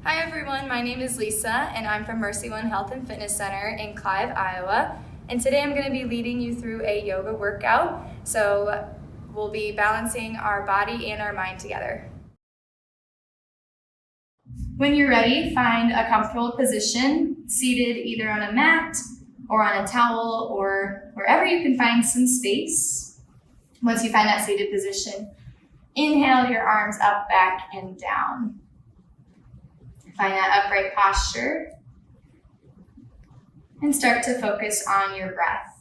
Hi everyone, my name is Lisa and I'm from MercyOne Health and Fitness Center in Clive, Iowa. And today I'm going to be leading you through a yoga workout. So we'll be balancing our body and our mind together. When you're ready, find a comfortable position, seated either on a mat or on a towel or wherever you can find some space. Once you find that seated position, inhale your arms up, back, and down. Find that upright posture and start to focus on your breath.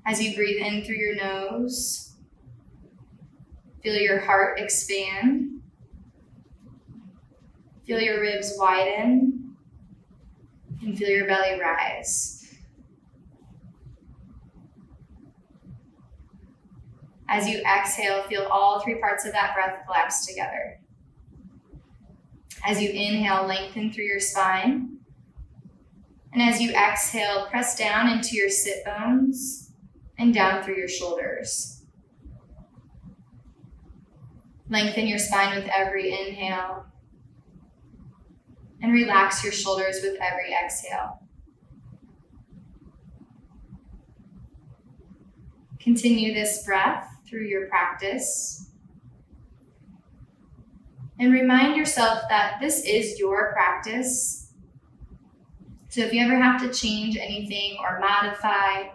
As you breathe in through your nose, feel your heart expand. Feel your ribs widen and feel your belly rise. As you exhale, feel all three parts of that breath collapse together. As you inhale, lengthen through your spine. And as you exhale, press down into your sit bones and down through your shoulders. Lengthen your spine with every inhale. And relax your shoulders with every exhale. Continue this breath through your practice. And remind yourself that this is your practice. So if you ever have to change anything or modify,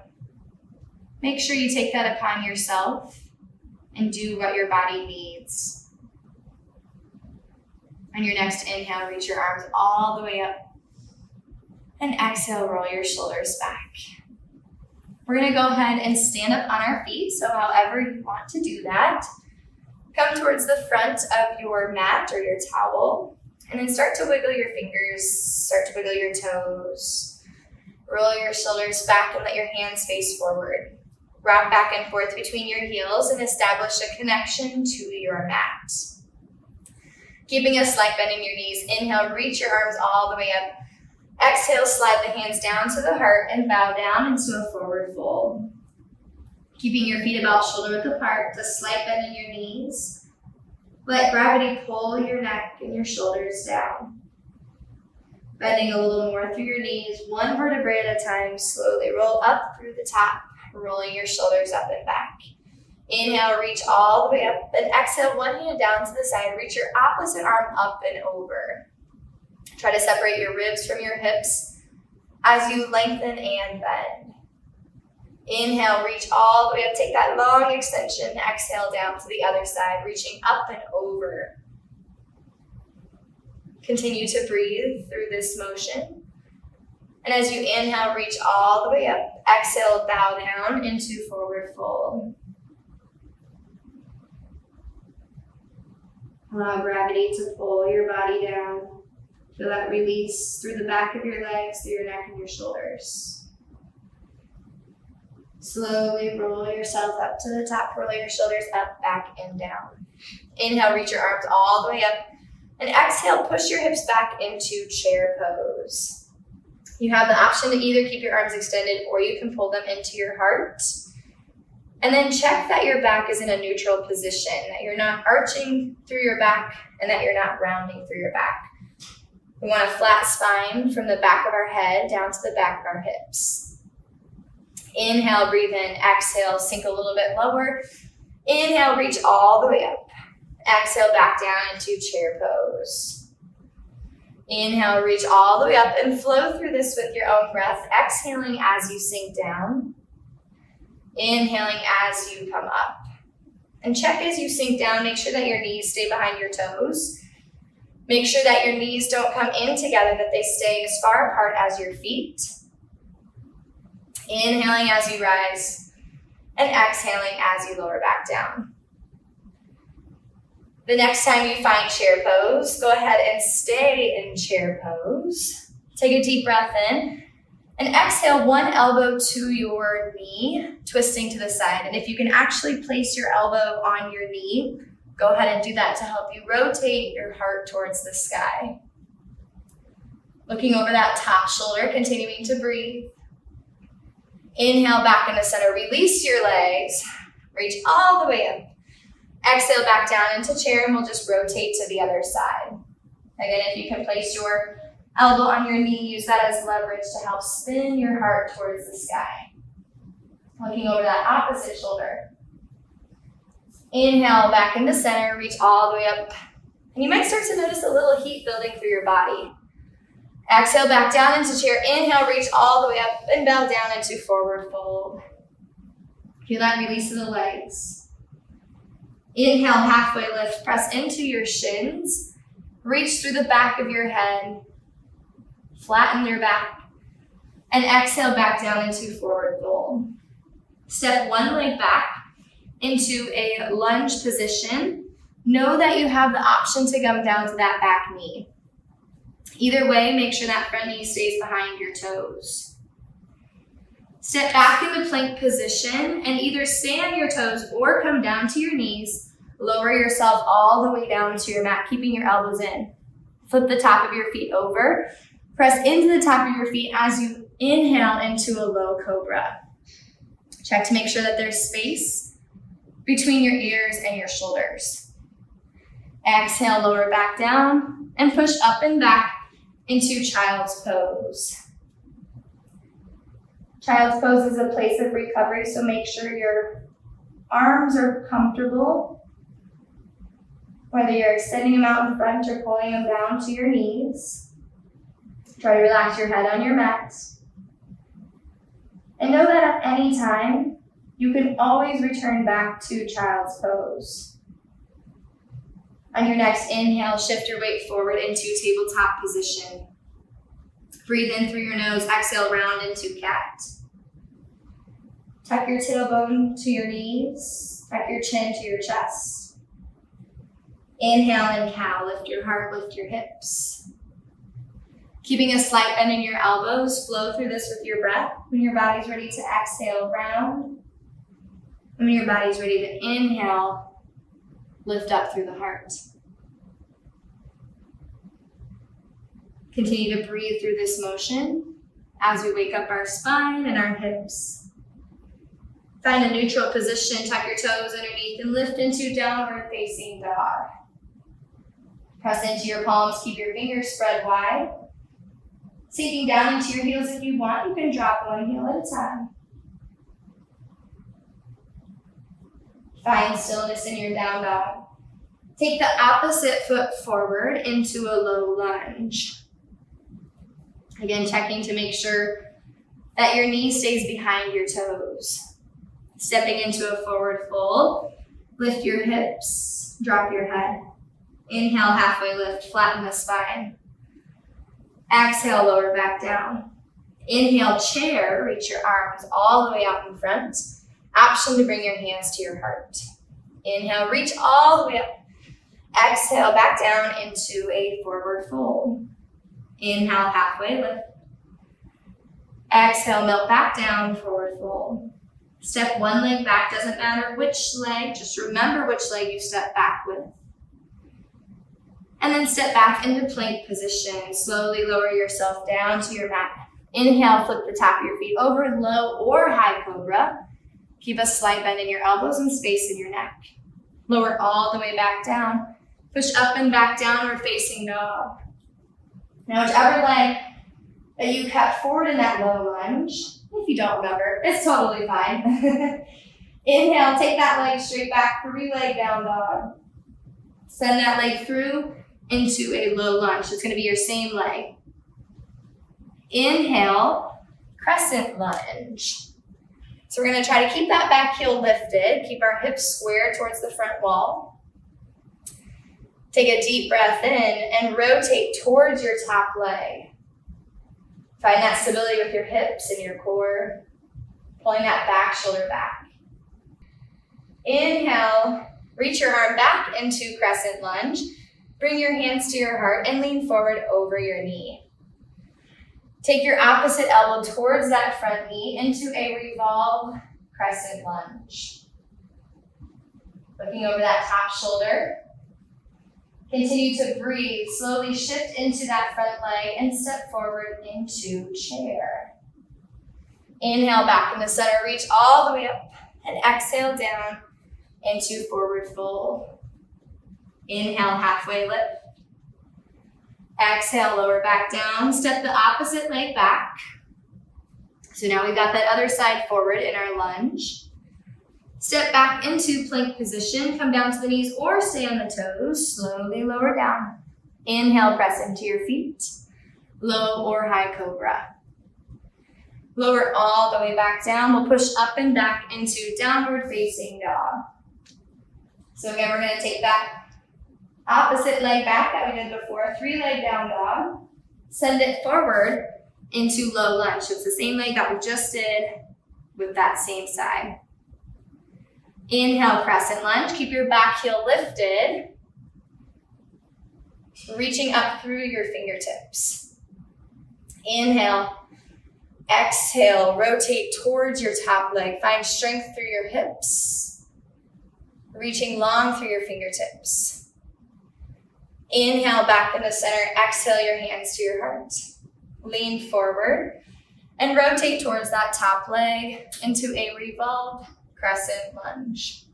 make sure you take that upon yourself and do what your body needs. On your next inhale, reach your arms all the way up. And exhale, roll your shoulders back. We're going to go ahead and stand up on our feet, so however you want to do that. Come towards the front of your mat or your towel, and then start to wiggle your fingers, start to wiggle your toes. Roll your shoulders back and let your hands face forward. Rock back and forth between your heels and establish a connection to your mat. Keeping a slight bend in your knees, inhale, reach your arms all the way up. Exhale, slide the hands down to the heart and bow down into a forward fold. Keeping your feet about shoulder width apart, a slight bend in your knees. Let gravity pull your neck and your shoulders down. Bending a little more through your knees, one vertebrae at a time, slowly roll up through the top, rolling your shoulders up and back. Inhale, reach all the way up, then exhale, one hand down to the side, reach your opposite arm up and over. Try to separate your ribs from your hips as you lengthen and bend. Inhale, reach all the way up, take that long extension, exhale down to the other side, reaching up and over. Continue to breathe through this motion. And as you inhale, reach all the way up, exhale, bow down into forward fold. Allow gravity to pull your body down. Feel that release through the back of your legs, through your neck and your shoulders. Slowly roll yourself up to the top, roll your shoulders up, back, and down. Inhale, reach your arms all the way up. And exhale, push your hips back into chair pose. You have the option to either keep your arms extended or you can pull them into your heart. And then check that your back is in a neutral position, that you're not arching through your back and that you're not rounding through your back. We want a flat spine from the back of our head down to the back of our hips. Inhale, breathe in, exhale, sink a little bit lower. Inhale, reach all the way up. Exhale, back down into chair pose. Inhale, reach all the way up and flow through this with your own breath, exhaling as you sink down. Inhaling as you come up. And check as you sink down, make sure that your knees stay behind your toes. Make sure that your knees don't come in together, that they stay as far apart as your feet. Inhaling as you rise and exhaling as you lower back down. The next time you find chair pose, go ahead and stay in chair pose. Take a deep breath in and exhale, one elbow to your knee, twisting to the side. And if you can actually place your elbow on your knee, go ahead and do that to help you rotate your heart towards the sky. Looking over that top shoulder, continuing to breathe. Inhale back into center, release your legs, reach all the way up. Exhale back down into chair, and we'll just rotate to the other side. Again, if you can place your elbow on your knee, use that as leverage to help spin your heart towards the sky. Looking over that opposite shoulder. Inhale back into center, reach all the way up. And you might start to notice a little heat building through your body. Exhale back down into chair. Inhale, reach all the way up and bow down into forward fold. Feel that release of the legs. Inhale, halfway lift. Press into your shins. Reach through the back of your head. Flatten your back. And exhale back down into forward fold. Step one leg back into a lunge position. Know that you have the option to come down to that back knee. Either way, make sure that front knee stays behind your toes. Step back in the plank position and either stay on your toes or come down to your knees. Lower yourself all the way down to your mat, keeping your elbows in. Flip the top of your feet over. Press into the top of your feet as you inhale into a low cobra. Check to make sure that there's space between your ears and your shoulders. Exhale, lower back down and push up and back into child's pose. Child's pose is a place of recovery, so make sure your arms are comfortable. Whether you're extending them out in front or pulling them down to your knees. Try to relax your head on your mat. And know that at any time, you can always return back to child's pose. On your next inhale, shift your weight forward into tabletop position. Breathe in through your nose, exhale, round into cat. Tuck your tailbone to your knees, tuck your chin to your chest. Inhale and cow, lift your heart, lift your hips. Keeping a slight bend in your elbows, flow through this with your breath. When your body's ready to exhale, round. When your body's ready to inhale, lift up through the heart. Continue to breathe through this motion as we wake up our spine and our hips. Find a neutral position, tuck your toes underneath and lift into downward facing dog. Press into your palms, keep your fingers spread wide. Sinking down into your heels if you want, you can drop one heel at a time. Find stillness in your down dog. Take the opposite foot forward into a low lunge. Again, checking to make sure that your knee stays behind your toes. Stepping into a forward fold, lift your hips, drop your head. Inhale, halfway lift, flatten the spine. Exhale, lower back down. Inhale, chair, reach your arms all the way out in front. Option to bring your hands to your heart. Inhale, reach all the way up. Exhale, back down into a forward fold. Inhale, halfway lift. Exhale, melt back down, forward fold. Step one leg back, doesn't matter which leg, just remember which leg you step back with. And then step back into plank position. Slowly lower yourself down to your mat. Inhale, flip the top of your feet over, low or high cobra. Keep a slight bend in your elbows and space in your neck. Lower all the way back down. Push up and back, downward facing dog. Now, whichever leg that you kept forward in that low lunge, if you don't remember, it's totally fine. Inhale, take that leg straight back, 3-leg down dog. Send that leg through into a low lunge. It's gonna be your same leg. Inhale, crescent lunge. So we're gonna try to keep that back heel lifted, keep our hips square towards the front wall. Take a deep breath in and rotate towards your top leg. Find that stability with your hips and your core, pulling that back shoulder back. Inhale, reach your arm back into crescent lunge. Bring your hands to your heart and lean forward over your knee. Take your opposite elbow towards that front knee into a revolve crescent lunge. Looking over that top shoulder. Continue to breathe. Slowly shift into that front leg and step forward into chair. Inhale back in the center. Reach all the way up and exhale down into forward fold. Inhale, halfway lift. Exhale, lower back down. Step the opposite leg back. So now we've got that other side forward in our lunge. Step back into plank position. Come down to the knees or stay on the toes. Slowly lower down. Inhale, press into your feet. Low or high cobra. Lower all the way back down. We'll push up and back into downward facing dog. So again, we're going to take that opposite leg back that we did before, 3-leg down dog. Send it forward into low lunge. So it's the same leg that we just did with that same side. Inhale, crescent lunge. Keep your back heel lifted. Reaching up through your fingertips. Inhale. Exhale, rotate towards your top leg. Find strength through your hips. Reaching long through your fingertips. Inhale, back in the center. Exhale, your hands to your heart. Lean forward and rotate towards that top leg into a revolved crescent lunge.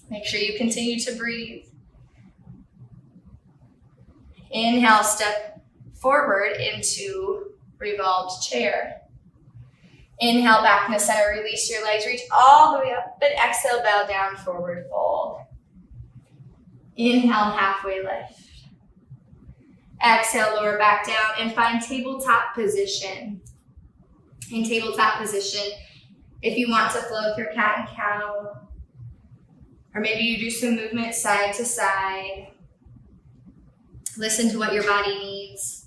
Make sure you continue to breathe. Inhale, step forward into revolved chair. Inhale, back in the center, release your legs, reach all the way up, and exhale, bow down, forward fold. Inhale, halfway lift. Exhale, lower back down, and find tabletop position. In tabletop position, if you want to flow through cat and cow, or maybe you do some movement side to side, listen to what your body needs.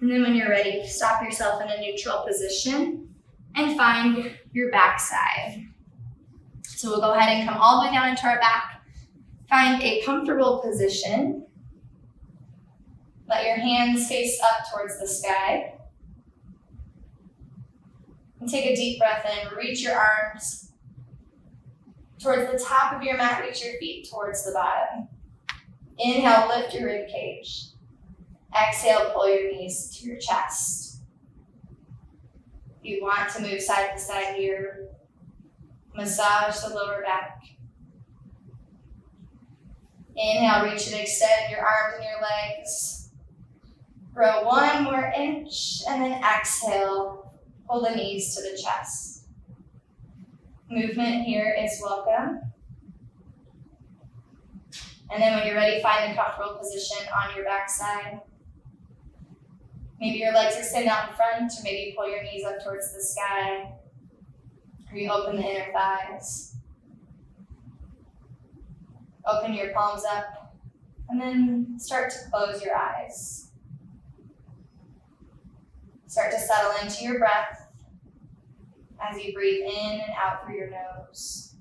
And then when you're ready, stop yourself in a neutral position and find your backside. So we'll go ahead and come all the way down into our back. Find a comfortable position. Let your hands face up towards the sky. And take a deep breath in. Reach your arms towards the top of your mat. Reach your feet towards the bottom. Inhale, lift your rib cage. Exhale, pull your knees to your chest. If you want to move side to side here, massage the lower back. Inhale, reach and extend your arms and your legs. Grow 1 more inch, and then exhale, pull the knees to the chest. Movement here is welcome. And then when you're ready, find a comfortable position on your backside. Maybe your legs extend out in front, or maybe you pull your knees up towards the sky, or you open the inner thighs. Open your palms up, and then start to close your eyes. Start to settle into your breath as you breathe in and out through your nose.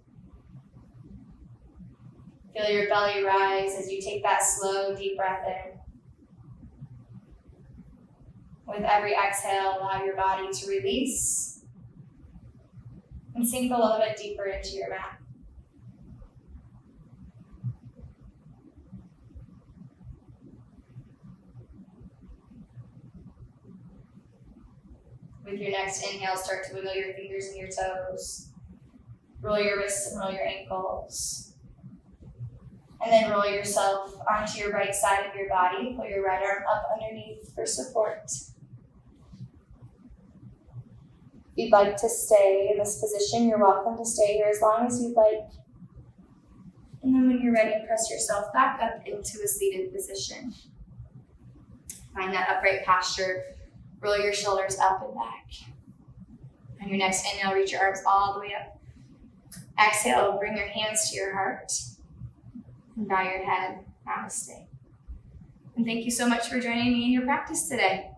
Feel your belly rise as you take that slow, deep breath in. With every exhale, allow your body to release and sink a little bit deeper into your mat. With your next inhale, start to wiggle your fingers and your toes. Roll your wrists and roll your ankles. And then roll yourself onto your right side of your body. Pull your right arm up underneath for support. If you'd like to stay in this position, you're welcome to stay here as long as you'd like. And then when you're ready, press yourself back up into a seated position. Find that upright posture. Roll your shoulders up and back. On your next inhale, reach your arms all the way up. Exhale, bring your hands to your heart. And bow your head. Namaste. And thank you so much for joining me in your practice today.